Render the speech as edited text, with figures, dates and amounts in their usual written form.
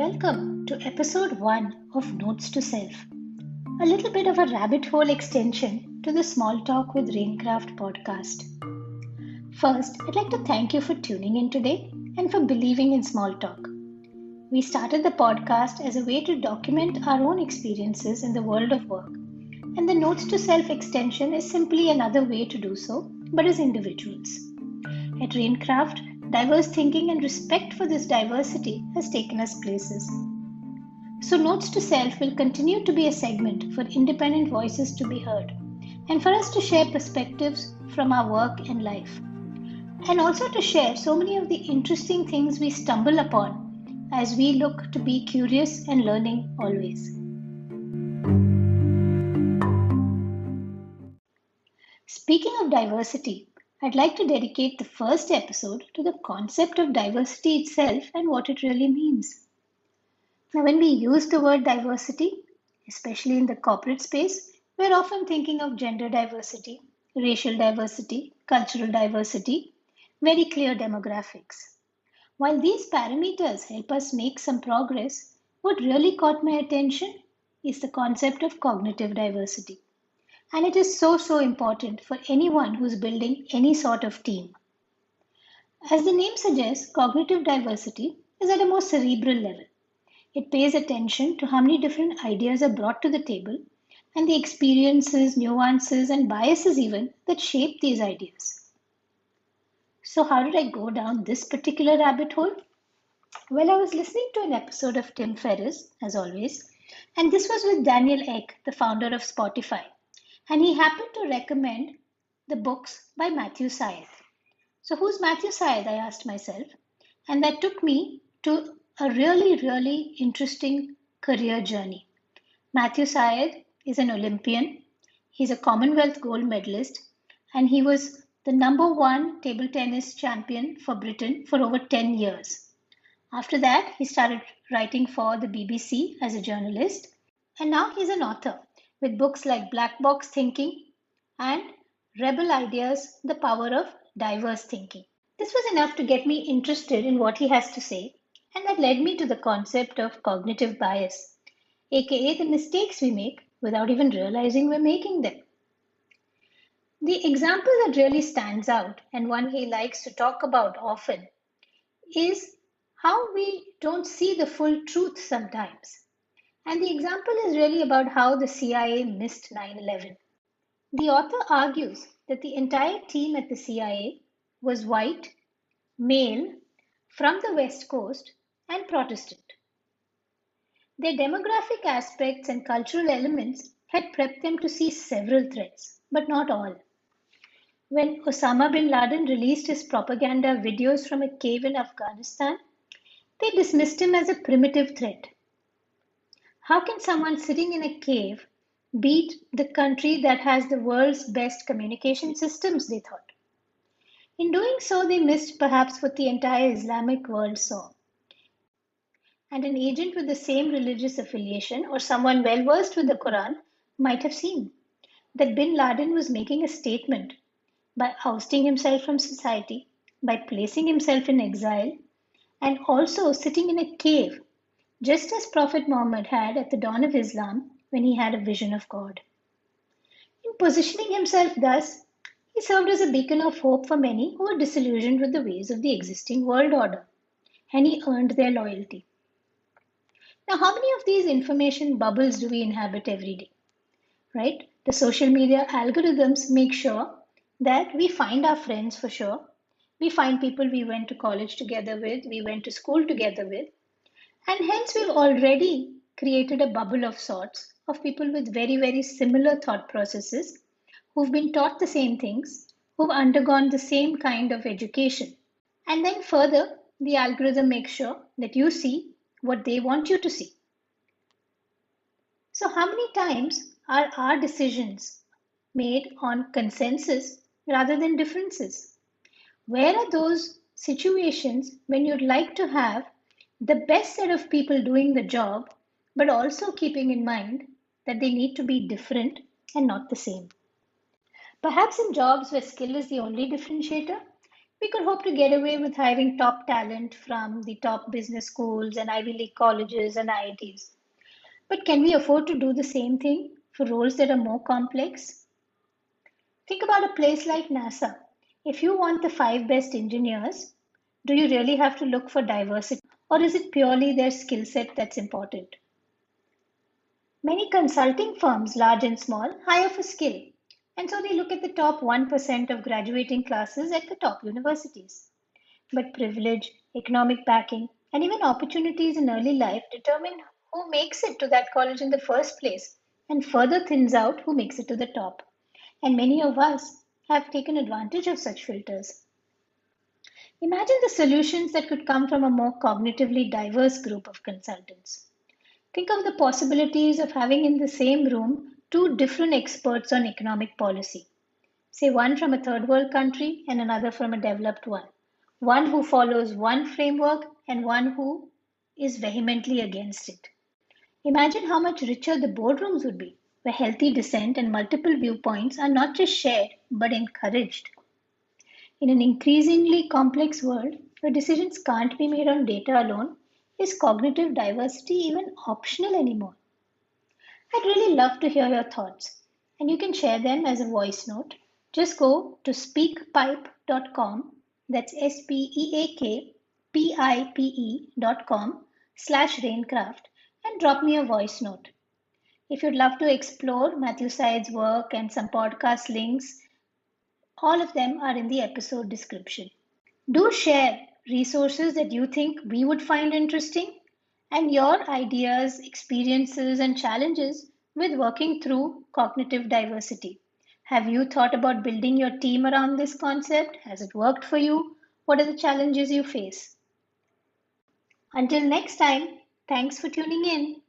Welcome to episode 1 of Notes to Self, a little bit of a rabbit hole extension to the Small Talk with Raincraft podcast. First, I'd like to thank you for tuning in today and for believing in small talk. We started the podcast as a way to document our own experiences in the world of work, and the Notes to Self extension is simply another way to do so, but as individuals. At Raincraft, diverse thinking and respect for this diversity has taken us places. So Notes to Self will continue to be a segment for independent voices to be heard and for us to share perspectives from our work and life. And also to share so many of the interesting things we stumble upon as we look to be curious and learning always. Speaking of diversity, I'd like to dedicate the first episode to the concept of diversity itself and what it really means. Now, when we use the word diversity, especially in the corporate space, we're often thinking of gender diversity, racial diversity, cultural diversity, very clear demographics. While these parameters help us make some progress, what really caught my attention is the concept of cognitive diversity. And it is so important for anyone who's building any sort of team. As the name suggests, cognitive diversity is at a more cerebral level. It pays attention to how many different ideas are brought to the table and the experiences, nuances, and biases even that shape these ideas. So how did I go down this particular rabbit hole? Well, I was listening to an episode of Tim Ferriss, as always, and this was with Daniel Ek, the founder of Spotify. And he happened to recommend the books by Matthew Syed. So who's Matthew Syed, I asked myself. And that took me to a really interesting career journey. Matthew Syed is an Olympian. He's a Commonwealth gold medalist. And he was the #1 table tennis champion for Britain for over 10 years. After that, he started writing for the BBC as a journalist. And now he's an author, with books like Black Box Thinking and Rebel Ideas, The Power of Diverse Thinking. This was enough to get me interested in what he has to say, and that led me to the concept of cognitive bias, aka the mistakes we make without even realizing we're making them. The example that really stands out, and one he likes to talk about often, is how we don't see the full truth sometimes. And the example is really about how the CIA missed 9/11. The author argues that the entire team at the CIA was white, male, from the West Coast, and Protestant. Their demographic aspects and cultural elements had prepped them to see several threats, but not all. When Osama bin Laden released his propaganda videos from a cave in Afghanistan, they dismissed him as a primitive threat. How can someone sitting in a cave beat the country that has the world's best communication systems, they thought. In doing so, they missed perhaps what the entire Islamic world saw. And an agent with the same religious affiliation or someone well versed with the Quran might have seen that bin Laden was making a statement by ousting himself from society, by placing himself in exile, and also sitting in a cave, just as Prophet Muhammad had at the dawn of Islam when he had a vision of God. In positioning himself thus, he served as a beacon of hope for many who were disillusioned with the ways of the existing world order, and he earned their loyalty. Now, how many of these information bubbles do we inhabit every day? Right? The social media algorithms make sure that we find our friends for sure. We find people we went to college together with, we went to school together with, and hence we've already created a bubble of sorts of people with very similar thought processes, who've been taught the same things, who've undergone the same kind of education. And then further, the algorithm makes sure that you see what they want you to see. So how many times are our decisions made on consensus rather than differences? Where are those situations when you'd like to have the best set of people doing the job, but also keeping in mind that they need to be different and not the same? Perhaps in jobs where skill is the only differentiator, We could hope to get away with hiring top talent from the top business schools and Ivy League colleges and IITs. But can we afford to do the same thing for roles that are more complex? Think about a place like NASA. If you want the five best engineers, do you really have to look for diversity, or is it purely their skill set that's important? Many consulting firms, large and small, hire for skill, and so they look at the top 1% of graduating classes at the top universities. But privilege, economic backing, and even opportunities in early life determine who makes it to that college in the first place and further thins out who makes it to the top. And many of us have taken advantage of such filters. Imagine the solutions that could come from a more cognitively diverse group of consultants. Think of the possibilities of having in the same room two different experts on economic policy, say one from a third world country and another from a developed one who follows one framework and one who is vehemently against it. Imagine how much richer the boardrooms would be, where healthy dissent and multiple viewpoints are not just shared but encouraged. In an increasingly complex world where decisions can't be made on data alone, is cognitive diversity even optional anymore? I'd really love to hear your thoughts, and you can share them as a voice note. Just go to speakpipe.com, that's speakpipe.com/raincraft, and drop me a voice note. If you'd love to explore Matthew Syed's work and some podcast links, all of them are in the episode description. Do share resources that you think we would find interesting and your ideas, experiences, and challenges with working through cognitive diversity. Have you thought about building your team around this concept? Has it worked for you? What are the challenges you face? Until next time, thanks for tuning in.